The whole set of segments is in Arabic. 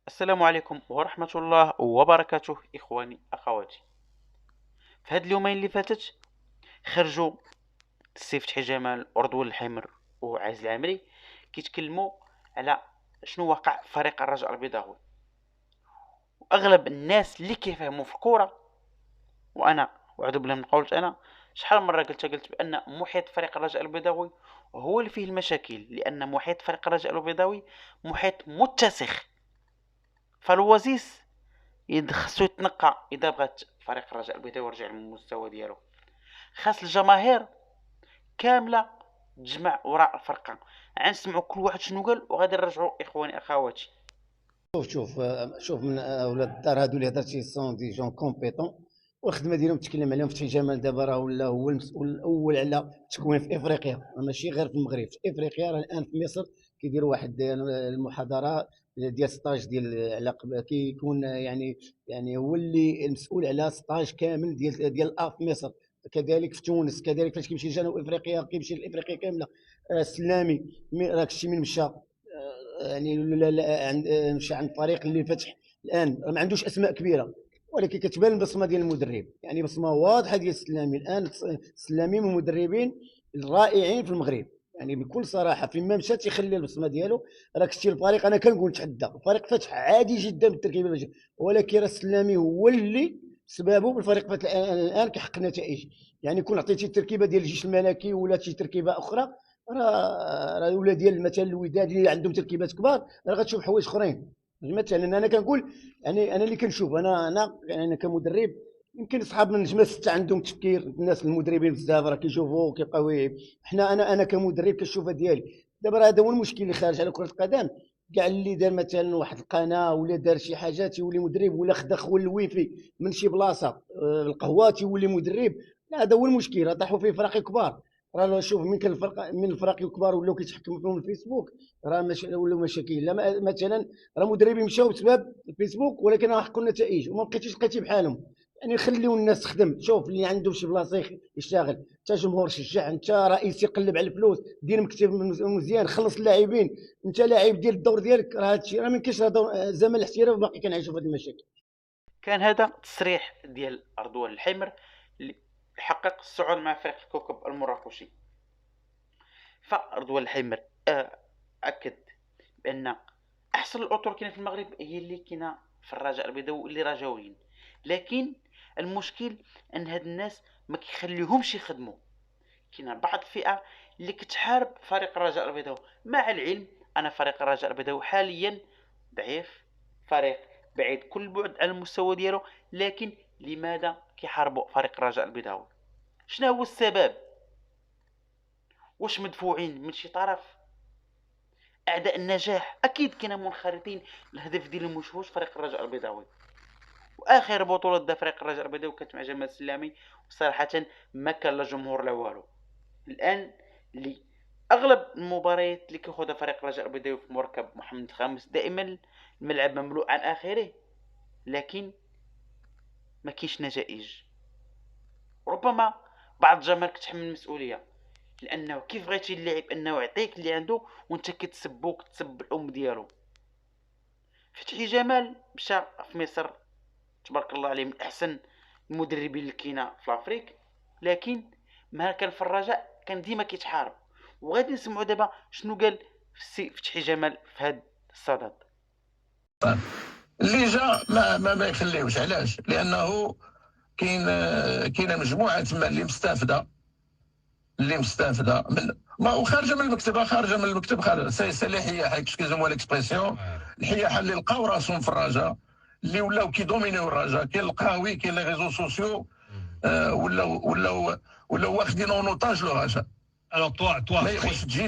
السلام عليكم ورحمة الله وبركاته إخواني أخواتي. في هاد اليومين اللي فاتت خرجوا السي فتحي جمال وردوان الحمر وعايز العامري كيتكلموا على شنو وقع في فريق الرجاء البيضاوي. واغلب الناس اللي كيفهموا في الكرة، وانا وعدو بلا من قولت انا شحال مرة قلت بان محيط فريق الرجاء البيضاوي هو اللي فيه المشاكل، لان محيط فريق الرجاء البيضاوي محيط متسخ. فالوزيس خصو يتنقى اذا بغات فريق الرجاء البيضاوي يرجع للمستوى ديالو. خاص الجماهير كامله تجمع وراء الفرقه. غنسمعوا كل واحد شنو قال وغادي نرجعوا اخواني اخواتي. شوف من اولاد الدار هادو اللي هضرتي سون دي جون كومبيتون، والخدمه ديالهم تكلم عليهم فتحي جمال دابا راه ولا هو المسؤول الاول على التكوين في افريقيا، ماشي غير في المغرب، في افريقيا. راه الان في مصر كيديروا واحد المحاضره ديال ستاج ديال على كيكون يعني هو اللي المسؤول على ستاج كامل ديال الاف في مصر. كذلك في تونس، كذلك فاش كيمشي لجنوب افريقيا كيمشي لافريقيا كامله. السلامي راك الشيء من مشى، يعني لا عند مشى عند فريق اللي فتح الان ما عندوش اسماء كبيره، ولكن كتبان البصمه ديال المدرب، يعني بصمه واضحه ديال السلامي. الان السلامي من المدربين الرائعين في المغرب، يعني بكل صراحه فين ما مشى تيخلي البصمه ديالو. راك شتي الفريق، انا كنقول تحدى الفريق فتح عادي جدا بالتركيبه الوجه، ولكن راه السلامي هو اللي سببه بالفريق فتح الان كيحقق نتائج. يعني كون عطيتي التركيبه ديال الجيش الملكي ولا شي تركيبه اخرى، راه ولا ديال مثلا الوداد اللي عندهم تركيبات كبار، راه غتشوف حوايج اخرين. مثلا انا كنقول، يعني انا اللي كنشوف، انا كمدرب، يمكن اصحاب النجمه السته عندهم تفكير، الناس المدربين بزاف راه كيشوفوا كيبقاو. حنا انا كمدرب كنشوفها ديالي. دابا راه هذا هو المشكل اللي خارج على كره القدم. كاع اللي دار مثلا واحد القناه ولا دار شي حاجات يولي مدرب، ولا خدا خو الويفي من شي بلاصه القهوات يولي مدرب. لا، هذا هو المشكل، راه طاحوا فيه فرق كبار. راه شوف من كان الفرق من الفرق الكبار ولاو كيتحكموا فيهم الفيسبوك، راه ولاو مشاكل. لا مثلا راه مدربين مشاو بسبب الفيسبوك، ولكن راه حققوا النتائج وما بقيتيش لقيتي بحالهم. يعني خليو الناس تخدم، شوف اللي عنده شي بلاصه يشتغل. انت جمهور شجع، انت رئيس يقلب على الفلوس، دير مكتب مزيان، خلص اللاعبين. انت لاعب دير الدور ديالك. راه هادشي راه ما يمكنش، زمن الاحتراف باقي كنعيشوا في هذه المشاكل. كان هذا تصريح ديال رضوان الحمر اللي حقق الصعود مع فريق الكوكب المراكشي. فرضوان الحمر اكد بان احسن الاطر كاينه في المغرب هي اللي كاينه في الرجاء البيضاوي اللي رجاويين. لكن المشكل ان هاد الناس ما كيخليهمش يخدموا. كاينه بعض الفئه اللي كتحارب فريق الرجاء البيضاوي، مع العلم ان فريق الرجاء البيضاوي حاليا ضعيف، فريق بعيد كل البعد عن المستوى ديالو. لكن لماذا كيحاربوا فريق الرجاء البيضاوي؟ شنو هو السبب؟ واش مدفوعين من شي طرف؟ اعداء النجاح اكيد كانوا منخرطين. الهدف ديالهم واش فريق الرجاء البيضاوي. واخر بطوله دا فريق الرجاء البيضاوي كانت مع جمال السلامي، وصراحه ما كان لا جمهور لا والو. الان اللي اغلب المباريات اللي كياخذها فريق الرجاء البيضاوي في مركب محمد الخامس دائما الملعب مملوء عن اخره، لكن ما كاينش نتائج. ربما بعض الجماهير كتحمل المسؤوليه، لانه كيف بغيتي اللاعب انه يعطيك اللي عنده وانت كتسبوك تسب الام ديالو. فتحي جمال مشى في مصر، تبارك الله عليه، من احسن المدربين اللي كاينه في لافريك، لكن ما كان في الرجاء كان ديما كيتحارب. وغادي نسمعوا دابا شنو قال السي فتحي جمال في هذا الصدد. اللي جا ما يخليوش. علاش؟ لانه كاينه مجموعه تما اللي مستافده من ما وخارجه من المكتب، خارجه سي لحيه، اكسكيزموا ليكسبرسيون، الحيه اللي لقاو راسهم في الرجاء، اللي ولاو كيدومينيو الرجاء. كاين القهوي، كاين لي ريزو سوسيو، ولاو واخدين اون اوتاج لو رجاء. Alors toi, ما يخص تجي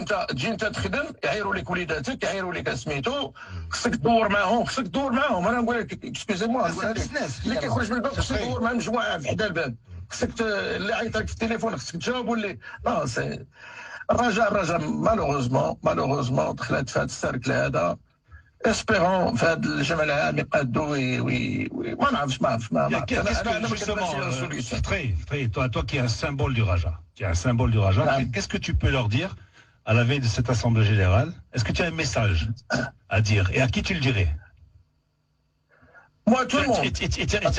انت تخدم، يعيروا لك وليداتك، يعيروا لك سميتو، خصك تدور معاهم. انا نقول لك اكسكيزموا، اللي كيخرج من الباب خصك تدور مع مجموعه في حدا الباب، خصك اللي عيط لك في التليفون خصك تجاوب. اللي لا سي الرجاء مالوغوزمون دخلت في هذا السيركل هذا. اسبيرون في هذا الجمع العام يقادوا ما نعرفش ما qu'est-ce que justement, toi qui es un symbole du Raja, qu'est-ce que tu peux leur dire à la veille de cette assemblée générale? Est-ce que tu as un message à dire et à qui tu le dirais? moi, tout le monde. Tu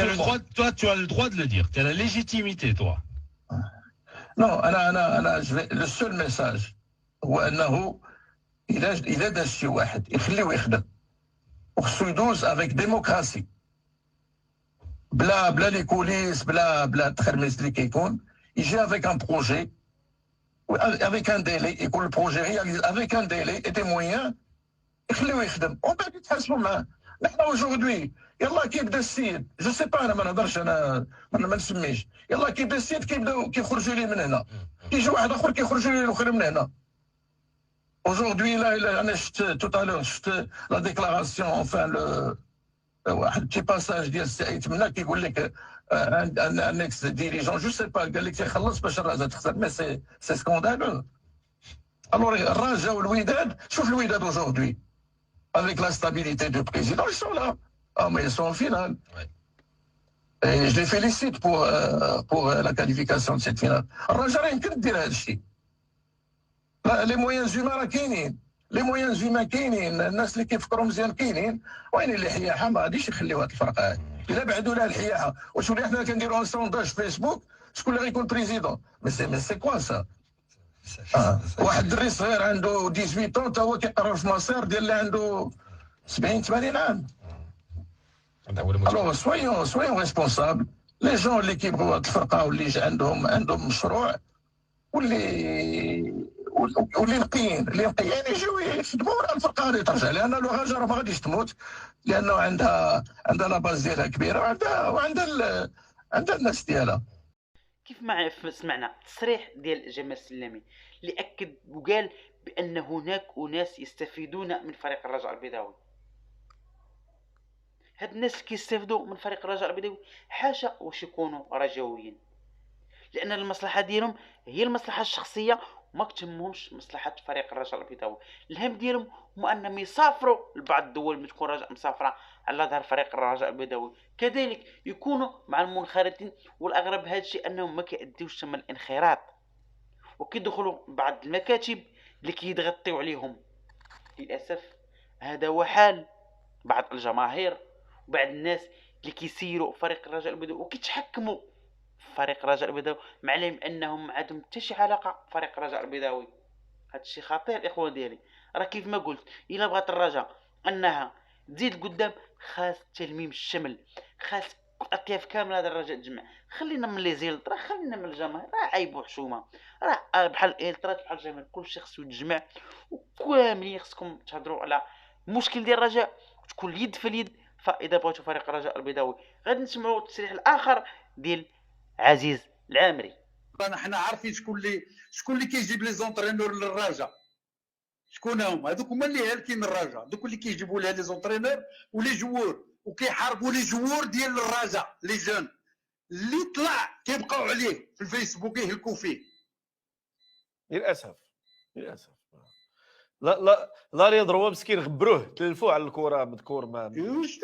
as le droit, toi, tu as le droit de le dire. Tu as la légitimité, toi. Non, le seul message هو أنه إلا داز شي واحد يخليو يخدم وخصو يدوز افيك ديموكراسي بلا لي كوليس بلا التخرميس اللي كيكون يجي افيك ان بروجي افيك ان ديلي يكون البروجي رياليز افيك ان ديلي اي دي مويان يخليوه يخدم ومن بعد يتحاسبوا معاه. نحن اوجوردي يلا كيبدا السيد جو سي با، انا ما نهضرش، انا ما نسميش، يلا كيبدا السيد كيبداو كيخرجوا ليه من هنا، كيجي واحد اخر كيخرجوا ليه الاخر من هنا. Aujourd'hui, là, tout à l'heure, la déclaration, enfin, un petit passage ديال السعيد منا كيقول لك un ex-dirigeant, je sais pas, قال لك تيخلص باش الرجاء تخسر، مي سي سكوندالو. الوغ الرجاء والوداد، شوف الوداد aujourd'hui avec la stabilité du président, ils sont là. Ah, mais ils sont en finale. Ouais. Et je les félicite pour la qualification de cette finale. الرجاء يمكن دير هذا الشيء. لي مويانز هيومان راه كاينين، لي مويانز هيومان كاينين، الناس اللي كيفكروا مزيان كاينين. وين اللي حياحه ما غاديش يخليو هاد الفرقه هادي، الا بعدوا لها الحياحه. واش ولي حنا كنديروا ان سونداج في فيسبوك شكون اللي غيكون بريزيدون؟ مي سي كوا سا؟ واحد الدري صغير عنده 18 طون تا هو كيقرر في مصير ديال اللي عنده 70 80 عام. الوغ سويون ريسبونسابل لي جون اللي كيبغوا هاد الفرقه واللي عندهم مشروع واللي نقيين يجيو يخدموا الفرقه غادي ترجع، لان لو غاجا راه ما غاديش تموت، لانه عندها لا باز ديالها كبيره وعندها الناس ديالها. كيف ما سمعنا تصريح ديال جمال السلامي اللي اكد وقال بان هناك اناس يستفيدون من فريق الرجاء البيضاوي. هاد الناس اللي كيستافدوا من فريق الرجاء البيضاوي حاشا واش يكونوا رجاويين، لان المصلحه ديالهم هي المصلحه الشخصيه وما كتهمهمش مصلحه فريق الرجاء البيضاوي. الهم ديالهم هو انهم يسافروا لبعض الدول اللي تكون رجاء مسافره على ظهر فريق الرجاء البيضاوي، كذلك يكونوا مع المنخرطين. والاغرب هذا الشيء انهم ما كيأديوش ثمن الانخراط وكيدخلوا بعض المكاتب اللي كيضغطيو عليهم. للاسف هذا هو حال بعض الجماهير وبعض الناس اللي كيسيروا فريق الرجاء البيضاوي وكيتحكموا فريق الرجاء البيضاوي مع العلم انهم ما عندهم حتى شي علاقه فريق الرجاء البيضاوي. هذا الشيء خطير الاخوه ديالي. راه كيف ما قلت الا بغات الرجاء انها تزيد قدام خاص تلميم الشمل، خاص الاطياف كامله هذا الرجاء تجمع. خلينا من لي زيلط، راه خلينا من الجماهير، راه عيب وحشومه، راه بحال الالترات بحال الجماهير كلشي خصو يتجمع وكاملين خصكم تهضروا على المشكل ديال الرجاء وتكون اليد في اليد. فاذا بغيتوا فريق الرجاء البيضاوي غادي نسمعوا التصريح الاخر ديال عزيز العامري. حنا عارفين شكون اللي كيجيب لي زونترينور للرجاء، شكون هذوك هما اللي هالكين الرجاء، دوك اللي كيجيبوا لها لي زونترينور ولي جوور وكيحاربوا لي جوور ديال الرجاء لي جون اللي طلع كيبقاو عليه في الفيسبوك يهلكوا فيه. للاسف لا اللي يضربوا مسكين غبروه تلفوه على الكره مذكور ما واش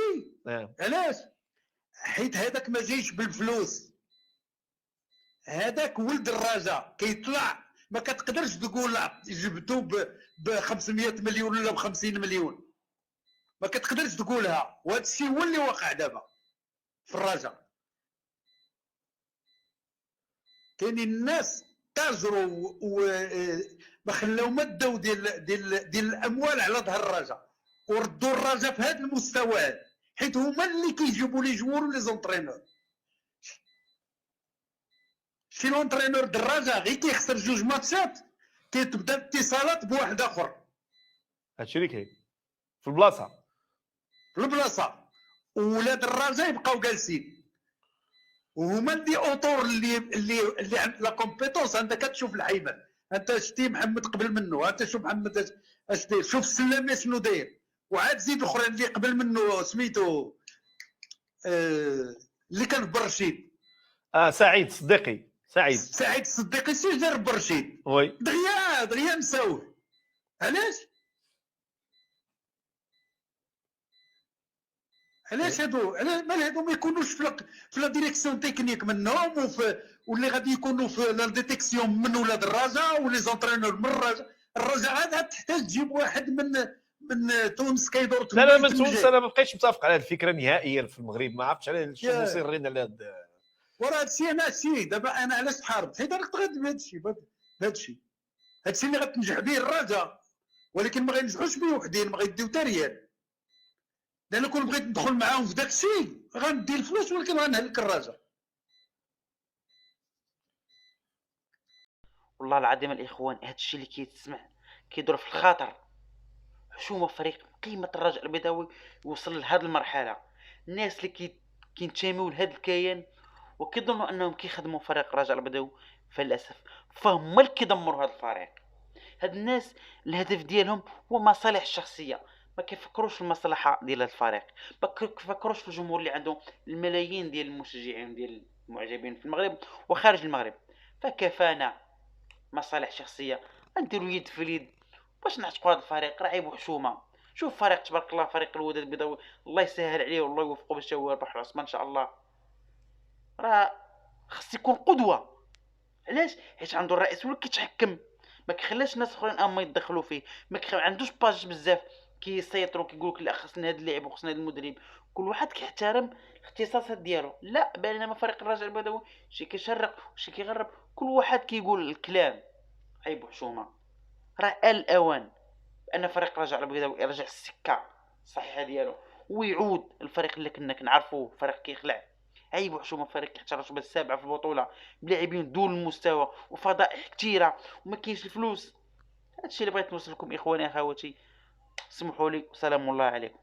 علاش؟ حيت هذاك ما جايش بالفلوس، هذاك ولد الرجاء كيطلع ما كتقدرش تقول جبتو ب 500 مليون ولا ب 50 مليون، ما كتقدرش تقولها. وهذا الشيء هو اللي واقع دابا في الرجاء. كاينين الناس تاجروا وما خلاو ما داو ديال الاموال على ظهر الرجاء وردوا الرجاء في هذا المستوى، حيت هما اللي كيجيبوا لي جوار ولي زونترينور. شي لونترينور دراجه غير كيخسر جوج ماتشات كتبدا اتصالات بواحد اخر. هادشي اللي كاين في البلاصه ولاد الرجاء يبقاو جالسين وهما اللي اوتور اللي لا كومبيتونس. انت كتشوف الحيمن، انت شتي محمد قبل منه، انت شوف محمد اش داير، شوف السلامي شنو داير، وعاد زيد الاخرين اللي قبل منه سميتو اللي كان في برشيد سعيد الصديقي سي جا برشيد وي دغيا مساوي. علاش هادو ما يكونوش في لا ديريكسيون تكنيك منهم واللي غادي يكونوا في لا ديتيكسيون من ولاد الرجاء ولي زونترينور من الرجاء. الرجاء هذا تحتاج تجيب واحد من تونس كيدور لا لا، 8 من تونس الجاي. انا ما بقيتش متفق على هذه الفكره نهائيا في المغرب، ما عرفتش علاش يا. مصرين على هذا. وراه هادشي انا هادشي دابا انا علاش تحاربت، حيت انا غادي بهادشي هادشي اللي غتنجح به الرجاء، ولكن ما غينجحوش به وحدين، ما غيديو حتى ريال. لان كون بغيت ندخل معاهم في داكشي غندي الفلوس ولكن غنهلك الرجاء. والله العظيم الاخوان هادشي اللي كيتسمع كيدور في الخاطر. حشومه فريق قيمه الرجاء البيضاوي يوصل لهاد المرحله. الناس اللي كينتميو لهاد الكيان وكيظنوا انهم كيخدموا فريق الرجاء البيضاوي، فللاسف فهم اللي كيدمروا هاد الفريق. هاد الناس الهدف ديالهم هو مصالح الشخصيه، ما كيفكروش في المصلحه ديال هاد الفريق، ما كيفكروش في الجمهور اللي عنده الملايين ديال المشجعين ديال المعجبين في المغرب وخارج المغرب. فكفانا مصالح شخصيه، نديروا يد في اليد باش نعتقوا هذا الفريق. راه عيب وحشومه. شوف فريق تبارك الله، فريق الوداد البيضاوي، الله يسهل عليه والله يوفقه باش هو يربح العثمان ان شاء الله. راه خص يكون قدوه. علاش؟ حيت عنده الرئيس هو اللي كيتحكم، ما كيخليش الناس اخرين اما يتدخلوا فيه، ما عندوش باج بزاف كيسيطروا كيقولك لا خصنا هذا اللاعب وخصنا هذا المدرب. كل واحد كيحترم الاختصاصات ديالو. لا بينما فريق الرجاء البيضاوي شي كيشرق وشي كيغرب، كل واحد كيقول الكلام. عيب وحشومه. راه الاوان ان فريق الرجاء البيضاوي يرجع السكه الصحيحه ديالو ويعود الفريق اللي كنا كنعرفوه، فريق كيخلع. عيب وحشومه فريق كيحتل الرتبه السابعه في البطوله بلاعبين دون المستوى وفضائح كثيره وما كاينش الفلوس. هادشي اللي بغيت نوصل لكم اخواني اخواتي، سمحوا لي وسلام الله عليكم.